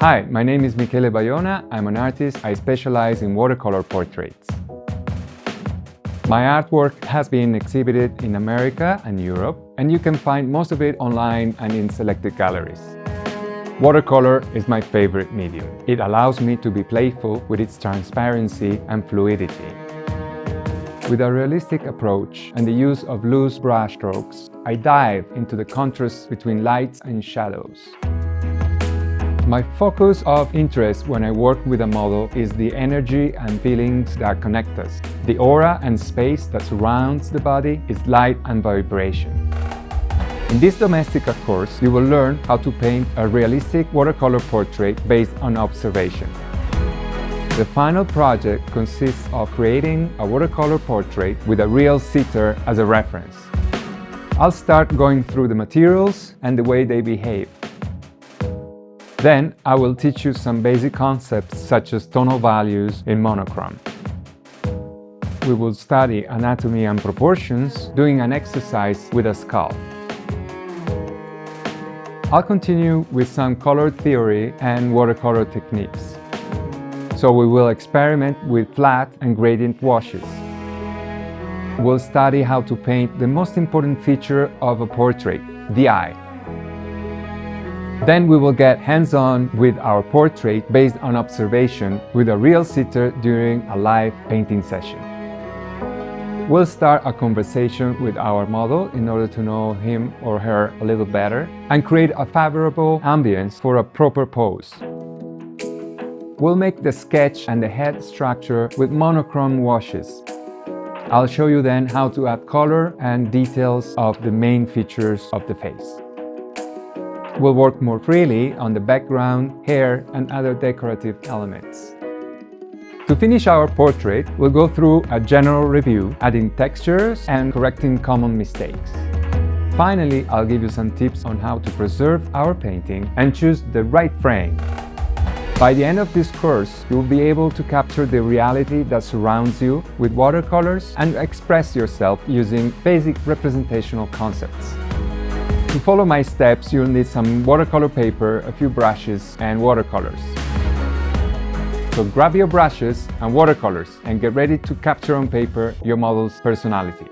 Hi, my name is Michele Bayona. I'm an artist. I specialize in watercolor portraits. My artwork has been exhibited in America and Europe, and you can find most of it online and in selected galleries. Watercolor is my favorite medium. It allows me to be playful with its transparency and fluidity. With a realistic approach and the use of loose brush strokes, I dive into the contrast between lights and shadows. My focus of interest when I work with a model is the energy and feelings that connect us. The aura and space that surrounds the body is light and vibration. In this Domestika course, you will learn how to paint a realistic watercolor portrait based on observation. The final project consists of creating a watercolor portrait with a real sitter as a reference. I'll start going through the materials and the way they behave. Then I will teach you some basic concepts such as tonal values in monochrome. We will study anatomy and proportions, doing an exercise with a skull. I'll continue with some color theory and watercolor techniques. So we will experiment with flat and gradient washes. We'll study how to paint the most important feature of a portrait, the eye. Then we will get hands-on with our portrait based on observation with a real sitter during a live painting session. We'll start a conversation with our model in order to know him or her a little better and create a favorable ambience for a proper pose. We'll make the sketch and the head structure with monochrome washes. I'll show you then how to add color and details of the main features of the face. We'll work more freely on the background, hair, and other decorative elements. To finish our portrait, we'll go through a general review, adding textures and correcting common mistakes. Finally, I'll give you some tips on how to preserve our painting and choose the right frame. By the end of this course, you'll be able to capture the reality that surrounds you with watercolors and express yourself using basic representational concepts. To follow my steps, you'll need some watercolor paper, a few brushes, and watercolors. So grab your brushes and watercolors and get ready to capture on paper your model's personality.